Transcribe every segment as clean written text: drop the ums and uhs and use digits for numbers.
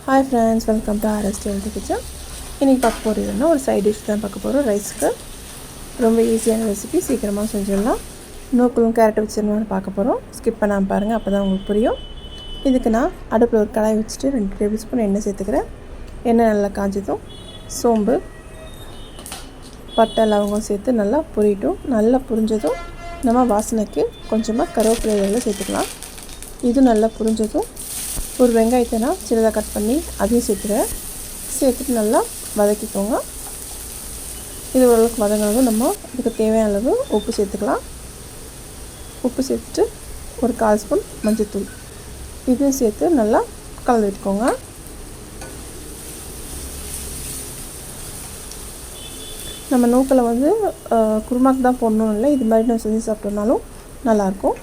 Hi friends, welcome to RST healthy kitchen. இன்றைக்கி பார்க்க போகிறதுன்னா ஒரு சைட் டிஷ் தான் பார்க்க போகிறோம். ரைஸ்க்கு ரொம்ப ஈஸியான ரெசிபி, சீக்கிரமாக செஞ்சிடலாம். நூக்கலும் கேரட் வச்சிடலாம்னு பார்க்க போகிறோம். ஸ்கிப் பண்ணாமல் பாருங்கள், அப்போ தான் உங்களுக்கு புரியும். இதுக்கு நான் அடுப்பில் ஒரு கடாய் வச்சுட்டு 2 டேபிள் ஸ்பூன் எண்ணெய் சேர்த்துக்கிறேன். எண்ணெய் நல்லா காஞ்சதும் சோம்பு, பட்டை, லவங்கம் சேர்த்து நல்லா பொரியட்டும். நல்லா புரிஞ்சதும் நம்ம வாசனைக்கு கொஞ்சமாக கருவேப்பிலை சேர்த்துக்கலாம். இது நல்லா புரிஞ்சதும் ஒரு வெங்காயத்தை நான் சின்னதாக கட் பண்ணி அதையும் சேர்த்துட்டு நல்லா வதக்கிக்கோங்க. இது ஓரளவுக்கு வதங்கினதும் நம்ம இதுக்கு தேவையான அளவு உப்பு சேர்த்துக்கலாம். உப்பு சேர்த்துட்டு ஒரு 1/4 ஸ்பூன் மஞ்சள்தூள் இதையும் சேர்த்து நல்லா கலந்து விட்டுக்கோங்க. நம்ம நூக்கலை குருமாக்கு தான் போடணும் இல்லை, இது மாதிரி நம்ம செஞ்சு சாப்பிட்டோம்னாலும் நல்லாயிருக்கும்.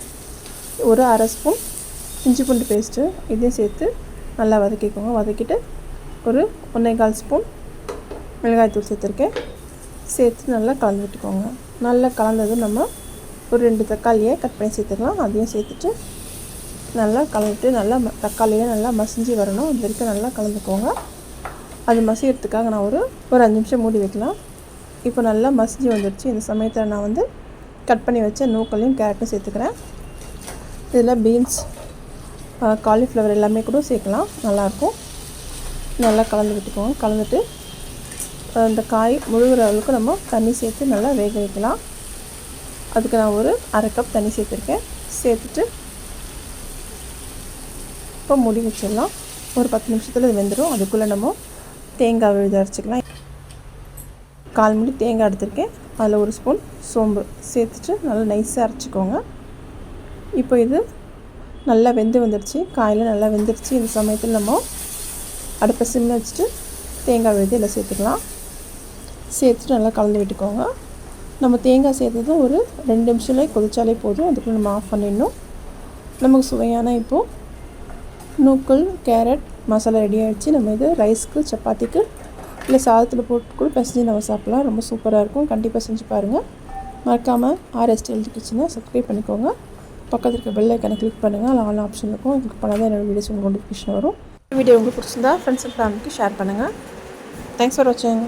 ஒரு 1/2 ஸ்பூன் இஞ்சி பூண்டு பேஸ்ட்டு இதையும் சேர்த்து நல்லா வதக்கிக்கோங்க. வதக்கிட்டு ஒரு 1/4 ஸ்பூன் மிளகாய்த்தூள் சேர்த்துருக்கேன். சேர்த்து நல்லா கலந்து விட்டுக்கோங்க. நல்லா கலந்ததும் நம்ம ஒரு 2 தக்காளியை கட் பண்ணி சேர்த்துக்கலாம். அதையும் சேர்த்துட்டு நல்லா கலந்துட்டு நல்லா தக்காளியை நல்லா மசிஞ்சு வரணும். அது வரைக்கும் நல்லா கலந்துக்கோங்க. அது மசிக்கிறதுக்காக நான் ஒரு 5 நிமிஷம் மூடி வைக்கலாம். இப்போ நல்லா மசிஞ்சு வந்துடுச்சு. இந்த சமயத்தில் நான் கட் பண்ணி வச்ச நூக்கலையும் கேரட்டும் சேர்த்துக்கிறேன். இதில் பீன்ஸ், காலிஃப்ளவர் எல்லாமே கூட சேர்க்கலாம், நல்லாயிருக்கும். நல்லா கலந்து விட்டுக்கோங்க. கலந்துட்டு இந்த காய் முழுகிற அளவுக்கு நம்ம தண்ணி சேர்த்து நல்லா வேக வைக்கலாம். அதுக்கு நான் ஒரு 1/2 கப் தண்ணி சேர்த்துருக்கேன். சேர்த்துட்டு இப்போ மூடி வச்சிடலாம். ஒரு 10 நிமிஷத்தில் இது வெந்துடும். அதுக்குள்ளே நம்ம தேங்காய் விழுது அரைச்சிக்கலாம். 1/4 மூடி தேங்காய் எடுத்துருக்கேன். அதில் 1 ஸ்பூன் சோம்பு சேர்த்துட்டு நல்லா நைஸாக அரைச்சிக்கோங்க. இப்போ இது நல்லா வந்துடுச்சு. காயில் நல்லா வெந்துடுச்சு. இந்த சமயத்தில் நம்ம அடுப்பை சிம்மில் வச்சுட்டு தேங்காய் விழுது இதில் சேர்த்துக்கலாம். சேர்த்துட்டு நல்லா கலந்து விட்டுக்கோங்க. நம்ம தேங்காய் சேர்த்ததும் ஒரு 2 நிமிஷம்லேயே கொதிச்சாலே போதும். அதுக்குள்ளே நம்ம ஆஃப் பண்ணிடணும். நமக்கு சுவையான இப்போது நூக்கல் கேரட் மசாலா ரெடி ஆகிடுச்சு. நம்ம இது ரைஸ்க்கு, சப்பாத்திக்கு இல்லை சாதத்தில் போட்டு கூட பிசைஞ்சு நம்ம சாப்பிட்லாம். ரொம்ப சூப்பராக இருக்கும். கண்டிப்பாக செஞ்சு பாருங்கள். மறக்காமல் ஆர்எஸ்டி ஹெல்தி கிச்சனை சப்ஸ்கிரைப் பண்ணிக்கோங்க. பக்கத்தில் இருக்க பெல் ஐக்கனை கிளிக் பண்ணுங்கள். அதில் ஆல் ஆப்ஷன் இருக்கும். கிளிக் பண்ணால் தான் என்னோடய வீடியோஸ் உங்களுக்கு நோட்டிஃபிகேஷன் வரும். வீடியோ உங்களுக்கு பிடிச்சிருந்தா ஃப்ரெண்ட்ஸ் அண்ட் ஃபேமிலிக்கு ஷேர் பண்ணுங்கள். தேங்க்ஸ் ஃபார் வாட்சிங்.